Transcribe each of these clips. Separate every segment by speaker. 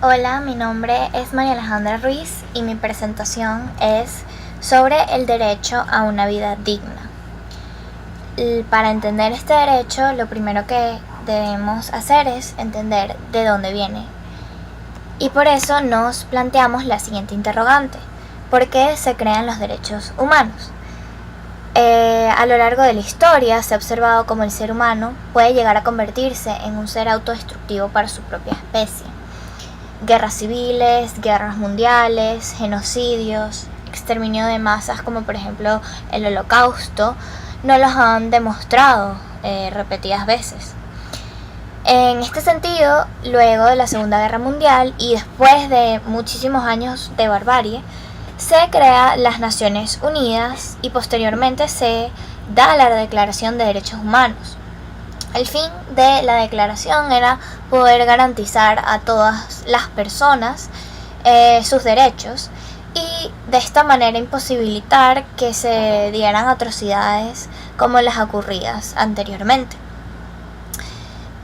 Speaker 1: Hola, mi nombre es María Alejandra Ruiz y mi presentación es sobre el derecho a una vida digna. Para entender este derecho, lo primero que debemos hacer es entender de dónde viene. Y por eso nos planteamos la siguiente interrogante: ¿por qué se crean los derechos humanos? A lo largo de la historia se ha observado cómo el ser humano puede llegar a convertirse en un ser autodestructivo para su propia especie. Guerras civiles, guerras mundiales, genocidios, exterminio de masas como por ejemplo el Holocausto, nos los han demostrado repetidas veces. En este sentido, luego de la Segunda Guerra Mundial y después de muchísimos años de barbarie, se crean las Naciones Unidas y posteriormente se da la Declaración de Derechos Humanos. El fin de la declaración era poder garantizar a todas las personas sus derechos y de esta manera imposibilitar que se dieran atrocidades como las ocurridas anteriormente.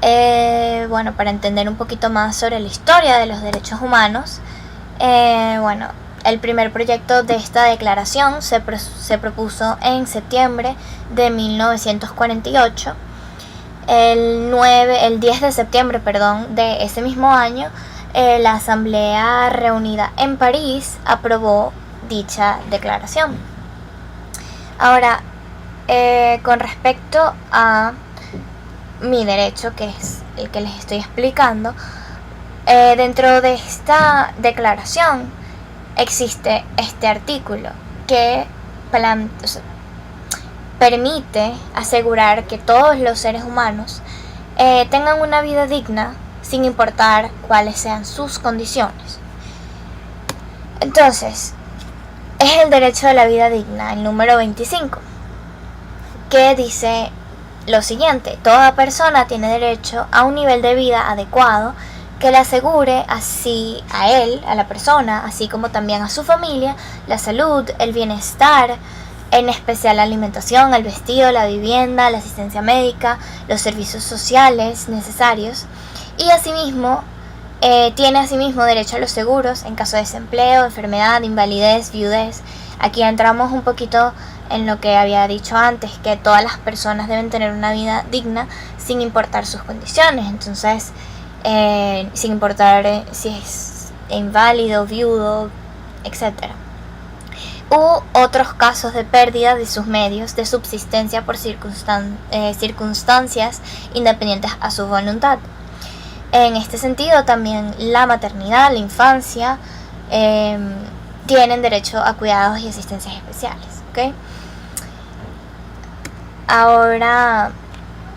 Speaker 1: Para entender un poquito más sobre la historia de los derechos humanos, el primer proyecto de esta declaración se propuso en septiembre de 1948. El 10 de septiembre de ese mismo año, la Asamblea reunida en París aprobó dicha declaración. Ahora, con respecto a mi derecho, que es el que les estoy explicando, dentro de esta declaración existe este artículo que permite asegurar que todos los seres humanos tengan una vida digna sin importar cuáles sean sus condiciones. Entonces, es el derecho a la vida digna, el número 25, que dice lo siguiente: toda persona tiene derecho a un nivel de vida adecuado que le asegure así a él, a la persona, así como también a su familia, la salud, el bienestar, en especial la alimentación, el vestido, la vivienda, la asistencia médica, los servicios sociales necesarios, y asimismo tiene asimismo derecho a los seguros en caso de desempleo, enfermedad, invalidez, viudez. Aquí entramos un poquito en lo que había dicho antes, que todas las personas deben tener una vida digna sin importar sus condiciones. Entonces, sin importar si es inválido, viudo, etc. U otros casos de pérdida de sus medios de subsistencia por circunstancias independientes a su voluntad. En este sentido, también la maternidad, la infancia, tienen derecho a cuidados y asistencias especiales. ¿Okay? Ahora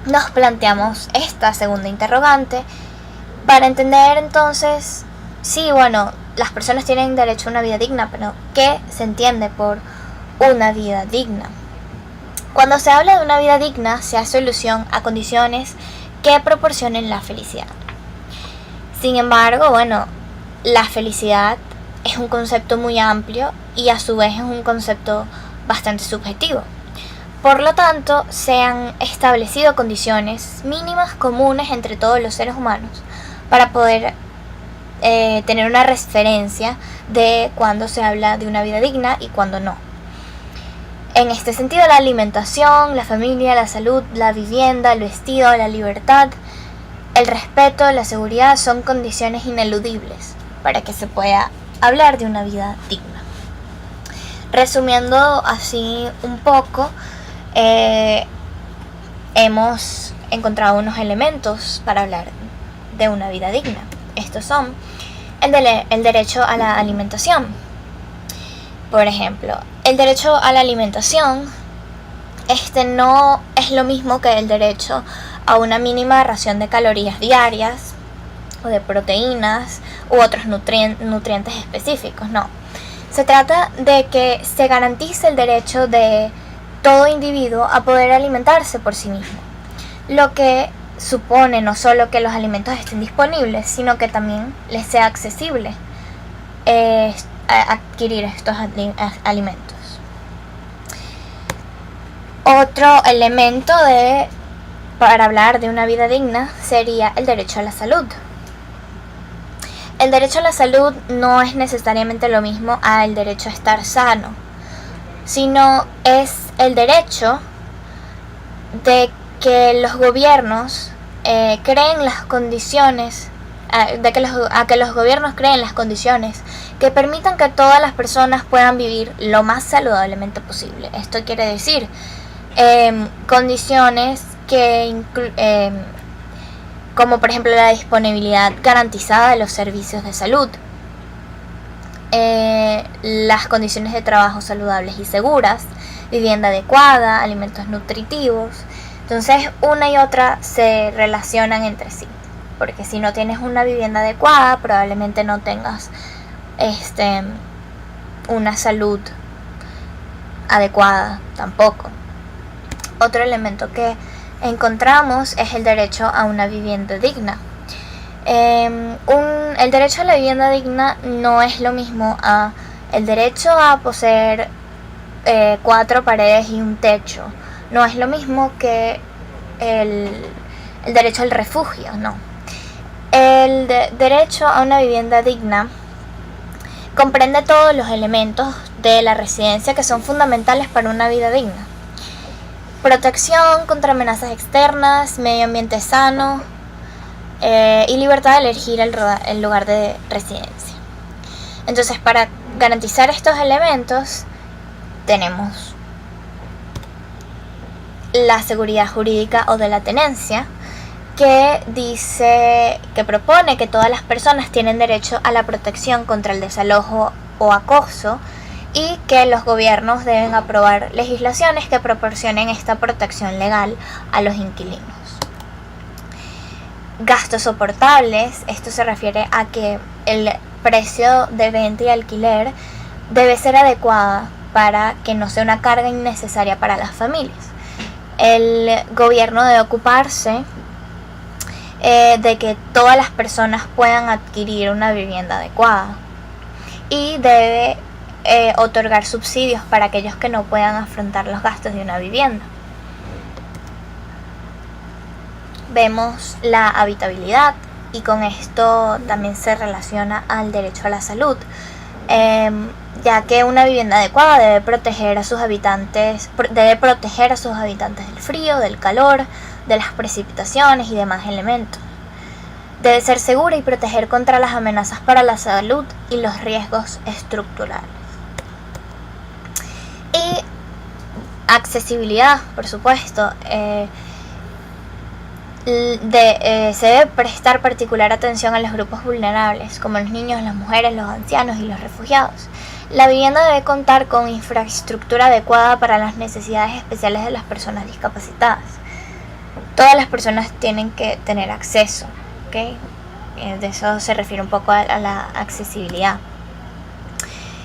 Speaker 1: nos planteamos esta segunda interrogante para entender entonces, las personas tienen derecho a una vida digna, pero ¿qué se entiende por una vida digna? Cuando se habla de una vida digna, se hace alusión a condiciones que proporcionen la felicidad. Sin embargo, la felicidad es un concepto muy amplio y a su vez es un concepto bastante subjetivo. Por lo tanto, se han establecido condiciones mínimas comunes entre todos los seres humanos para poder tener una referencia de cuándo se habla de una vida digna y cuándo no. En este sentido, la alimentación, la familia, la salud, la vivienda, el vestido, la libertad, el respeto, la seguridad son condiciones ineludibles para que se pueda hablar de una vida digna. Resumiendo así un poco, hemos encontrado unos elementos para hablar de una vida digna. Estos son el derecho a la alimentación. Por ejemplo, el derecho a la alimentación no es lo mismo que el derecho a una mínima ración de calorías diarias o de proteínas u otros nutrientes específicos. No. Se trata de que se garantice el derecho de todo individuo a poder alimentarse por sí mismo, lo que supone no solo que los alimentos estén disponibles, sino que también les sea accesible adquirir estos alimentos. Otro elemento para hablar de una vida digna sería el derecho a la salud. el derecho a la salud no es necesariamente lo mismo al derecho a estar sano, sino es el derecho de que los gobiernos creen las condiciones, a que los gobiernos creen las condiciones que permitan que todas las personas puedan vivir lo más saludablemente posible. Esto quiere decir condiciones que como por ejemplo la disponibilidad garantizada de los servicios de salud, las condiciones de trabajo saludables y seguras, vivienda adecuada, alimentos nutritivos. Entonces una y otra se relacionan entre sí, porque si no tienes una vivienda adecuada probablemente no tengas una salud adecuada tampoco. Otro elemento que encontramos es el derecho a una vivienda digna. El derecho a la vivienda digna no es lo mismo a el derecho a poseer 4 paredes y un techo. No es lo mismo que el derecho al refugio, no. El derecho a una vivienda digna comprende todos los elementos de la residencia que son fundamentales para una vida digna. Protección contra amenazas externas, medio ambiente sano y libertad de elegir el lugar de residencia. Entonces, para garantizar estos elementos tenemos la seguridad jurídica o de la tenencia, que propone que todas las personas tienen derecho a la protección contra el desalojo o acoso y que los gobiernos deben aprobar legislaciones que proporcionen esta protección legal a los inquilinos. Gastos soportables, esto se refiere a que el precio de venta y alquiler debe ser adecuada para que no sea una carga innecesaria para las familias. El gobierno debe ocuparse de que todas las personas puedan adquirir una vivienda adecuada y debe otorgar subsidios para aquellos que no puedan afrontar los gastos de una vivienda. Vemos la habitabilidad y con esto también se relaciona al derecho a la salud, ya que una vivienda adecuada debe proteger a sus habitantes del frío, del calor, de las precipitaciones y demás elementos. Debe ser segura y proteger contra las amenazas para la salud y los riesgos estructurales. Y accesibilidad, por supuesto. Se debe prestar particular atención a los grupos vulnerables, como los niños, las mujeres, los ancianos y los refugiados. La vivienda debe contar con infraestructura adecuada para las necesidades especiales de las personas discapacitadas. Todas las personas tienen que tener acceso, ¿okay? De eso se refiere un poco a la accesibilidad.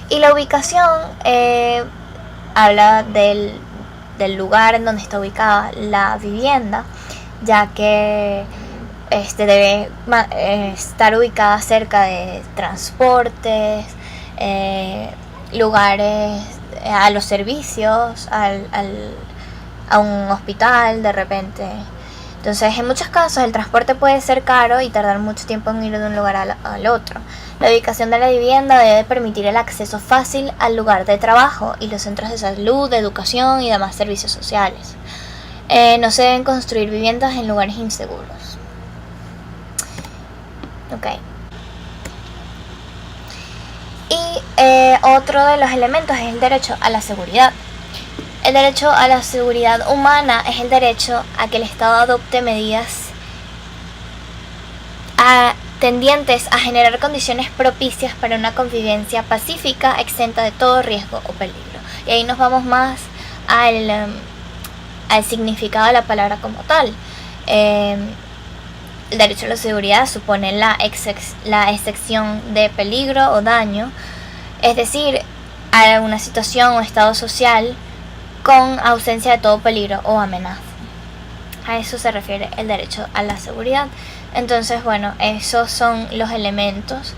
Speaker 1: Y la ubicación habla del lugar en donde está ubicada la vivienda, ya que debe estar ubicada cerca de transportes, lugares, a los servicios, a un hospital de repente. Entonces, en muchos casos el transporte puede ser caro y tardar mucho tiempo en ir de un lugar al otro. La ubicación de la vivienda debe permitir el acceso fácil al lugar de trabajo y los centros de salud, de educación y demás servicios sociales. No se deben construir viviendas en lugares inseguros. Okay. Y otro de los elementos es el derecho a la seguridad. El derecho a la seguridad humana es el derecho a que el Estado adopte medidas tendientes a generar condiciones propicias para una convivencia pacífica, exenta de todo riesgo o peligro. Y ahí nos vamos más al significado de la palabra como tal. El derecho a la seguridad supone la excepción de peligro o daño, es decir, a una situación o estado social con ausencia de todo peligro o amenaza. A eso se refiere el derecho a la seguridad. Entonces, bueno, esos son los elementos,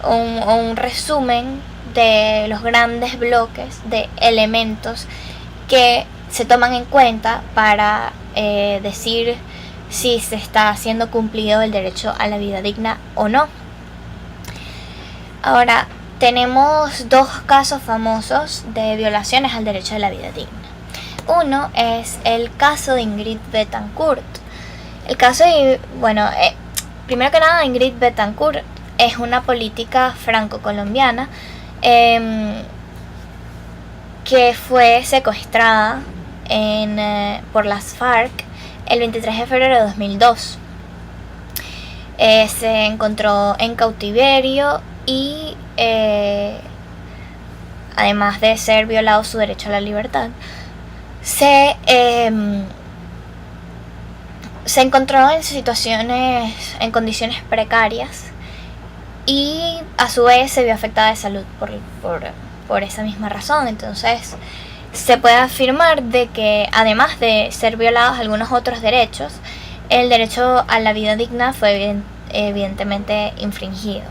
Speaker 1: un resumen de los grandes bloques de elementos que se toman en cuenta para decir si se está haciendo cumplido el derecho a la vida digna o no. Ahora, tenemos dos casos famosos de violaciones al derecho a la vida digna. Uno es el caso de Ingrid Betancourt. El caso de, primero que nada, Ingrid Betancourt es una política franco-colombiana que fue secuestrada por las FARC el 23 de febrero de 2002. Se encontró en cautiverio y además de ser violado su derecho a la libertad, se encontró en condiciones precarias y a su vez se vio afectada de salud por esa misma razón. Entonces se puede afirmar de que además de ser violados algunos otros derechos, el derecho a la vida digna fue evidentemente infringido.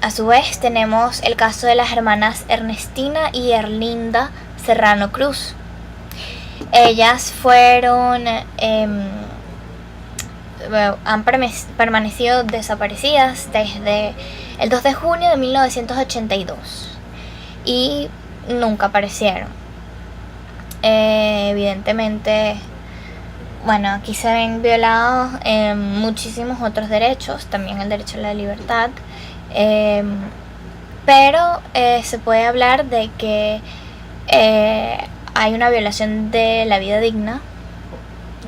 Speaker 1: A su vez tenemos el caso de las hermanas Ernestina y Erlinda Serrano Cruz. Ellas han permanecido desaparecidas desde el 2 de junio de 1982 y nunca aparecieron. Evidentemente, aquí se ven violados muchísimos otros derechos, también el derecho a la libertad, pero se puede hablar de que hay una violación de la vida digna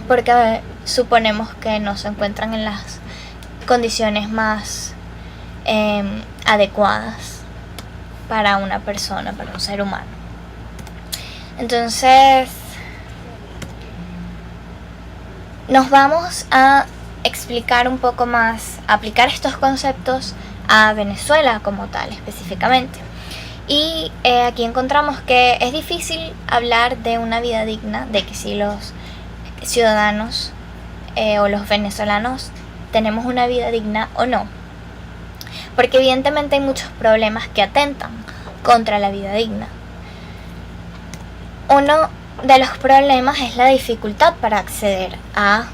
Speaker 1: porque suponemos que no se encuentran en las condiciones más adecuadas para una persona, para un ser humano. Entonces, nos vamos a explicar un poco más, aplicar estos conceptos a Venezuela como tal específicamente. Y aquí encontramos que es difícil hablar de una vida digna, de que si los ciudadanos o los venezolanos tenemos una vida digna o no, porque evidentemente hay muchos problemas que atentan contra la vida digna. Uno de los problemas es la dificultad para acceder a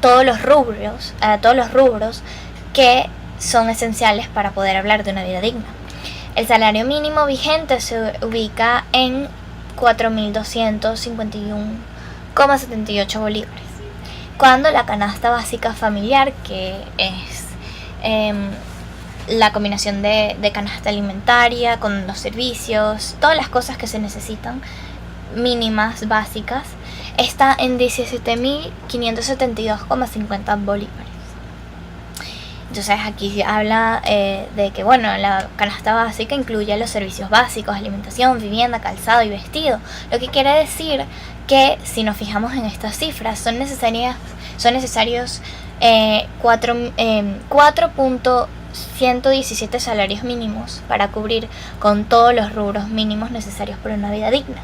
Speaker 1: todos los rubros que son esenciales para poder hablar de una vida digna. El salario mínimo vigente se ubica en 4.251,78 bolívares, cuando la canasta básica familiar, que es la combinación de canasta alimentaria con los servicios, todas las cosas que se necesitan mínimas, básicas, está en 17.572,50 bolívares. Entonces aquí se habla de que la canasta básica incluye los servicios básicos, alimentación, vivienda, calzado y vestido, lo que quiere decir que si nos fijamos en estas cifras son necesarios 4.117 salarios mínimos para cubrir con todos los rubros mínimos necesarios para una vida digna.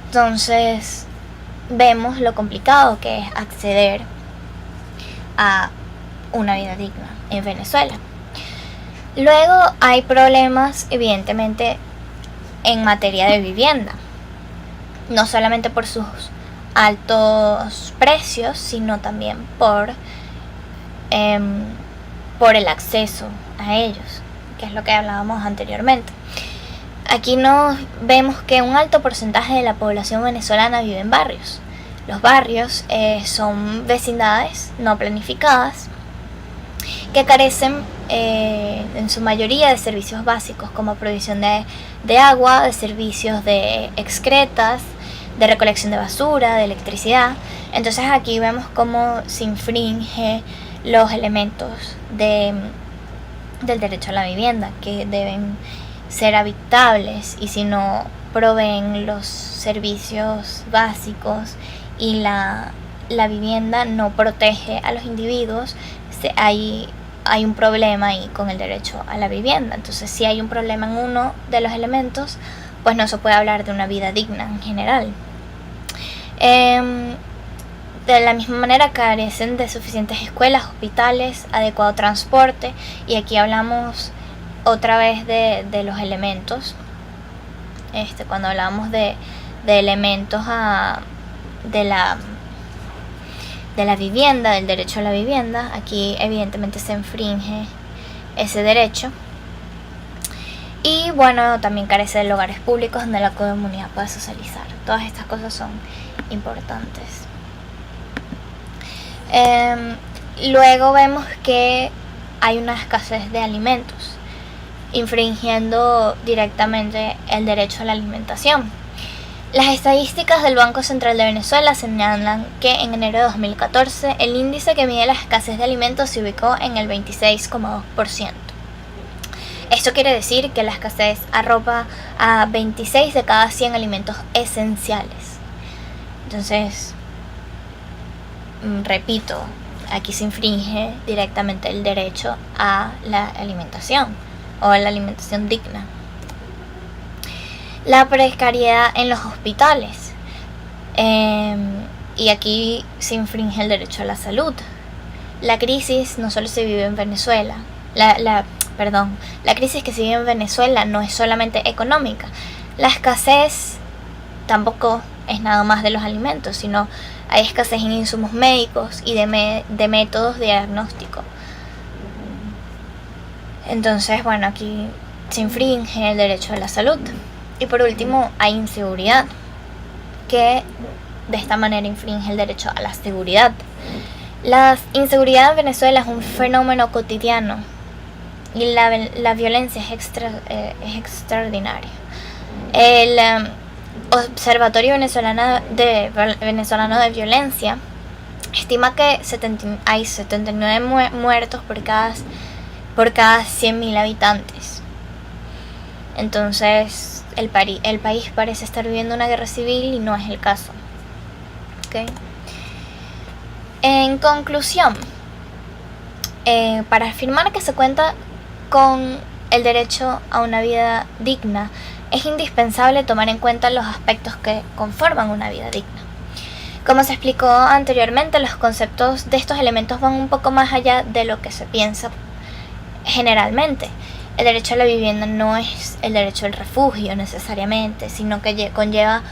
Speaker 1: Entonces vemos lo complicado que es acceder a una vida digna en Venezuela. Luego hay problemas evidentemente en materia de vivienda, no solamente por sus altos precios, sino también por el acceso a ellos, que es lo que hablábamos anteriormente. Aquí nos vemos que un alto porcentaje de la población venezolana vive en barrios. Los barrios son vecindades no planificadas que carecen en su mayoría de servicios básicos como provisión de agua, de servicios de excretas, de recolección de basura, de electricidad. Entonces aquí vemos cómo se infringe los elementos del derecho a la vivienda, que deben ser habitables, y si no proveen los servicios básicos y la vivienda no protege a los individuos, hay un problema ahí con el derecho a la vivienda. Entonces, si hay un problema en uno de los elementos, pues no se puede hablar de una vida digna en general. De la misma manera carecen de suficientes escuelas, hospitales, adecuado transporte, y aquí hablamos otra vez de los elementos. Cuando hablamos de elementos de la vivienda, del derecho a la vivienda, aquí evidentemente se infringe ese derecho. Y bueno, también carece de lugares públicos donde la comunidad pueda socializar. Todas estas cosas son importantes. Luego vemos que hay una escasez de alimentos, infringiendo directamente el derecho a la alimentación. Las estadísticas del Banco Central de Venezuela señalan que en enero de 2014 el índice que mide la escasez de alimentos se ubicó en el 26,2%. Esto quiere decir que la escasez arropa a 26 de cada 100 alimentos esenciales. Entonces, repito, aquí se infringe directamente el derecho a la alimentación o a la alimentación digna. La precariedad en los hospitales. Y aquí se infringe el derecho a la salud. La crisis no solo se vive en Venezuela. La crisis que se vive en Venezuela no es solamente económica. La escasez tampoco es nada más de los alimentos, sino hay escasez en insumos médicos y de métodos de diagnóstico. Entonces, bueno, aquí se infringe el derecho a la salud. Y por último, hay inseguridad, que de esta manera infringe el derecho a la seguridad. La inseguridad en Venezuela es un fenómeno cotidiano y la violencia es extraordinaria. El Observatorio Venezolano de Violencia estima que hay 79 muertos por cada 100.000 habitantes. Entonces el país parece estar viviendo una guerra civil y no es el caso. ¿Okay? En conclusión, para afirmar que se cuenta con el derecho a una vida digna, es indispensable tomar en cuenta los aspectos que conforman una vida digna. Como se explicó anteriormente, los conceptos de estos elementos van un poco más allá de lo que se piensa generalmente. El derecho a la vivienda no es el derecho al refugio necesariamente, sino que conlleva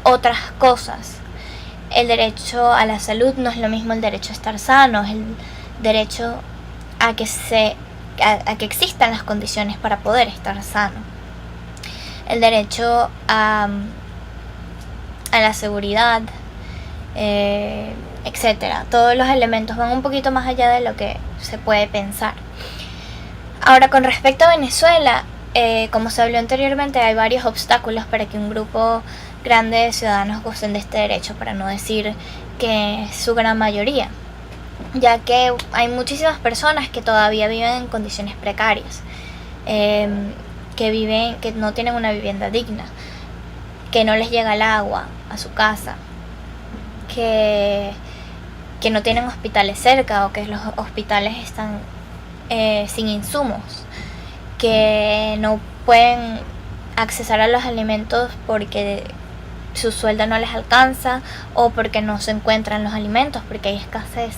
Speaker 1: otras cosas. El derecho a la salud no es lo mismo el derecho a estar sano, es el derecho a que existan las condiciones para poder estar sano. El derecho a la seguridad, etcétera. Todos los elementos van un poquito más allá de lo que se puede pensar. Ahora, con respecto a Venezuela, como se habló anteriormente, hay varios obstáculos para que un grupo grande de ciudadanos gocen de este derecho, para no decir que es su gran mayoría, ya que hay muchísimas personas que todavía viven en condiciones precarias, que no tienen una vivienda digna, que no les llega el agua a su casa, que no tienen hospitales cerca o que los hospitales están sin insumos, que no pueden accesar a los alimentos porque su sueldo no les alcanza o porque no se encuentran los alimentos, porque hay escasez,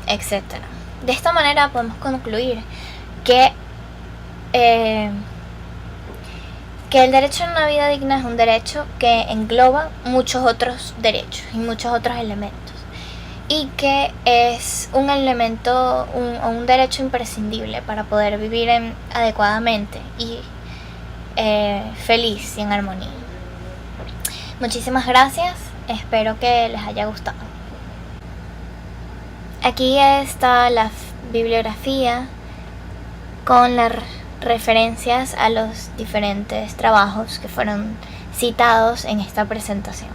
Speaker 1: etcétera. De esta manera podemos concluir que el derecho a una vida digna es un derecho que engloba muchos otros derechos y muchos otros elementos, y que es un elemento, un derecho imprescindible para poder vivir adecuadamente y feliz y en armonía. Muchísimas gracias, espero que les haya gustado. Aquí está la bibliografía con las referencias a los diferentes trabajos que fueron citados en esta presentación.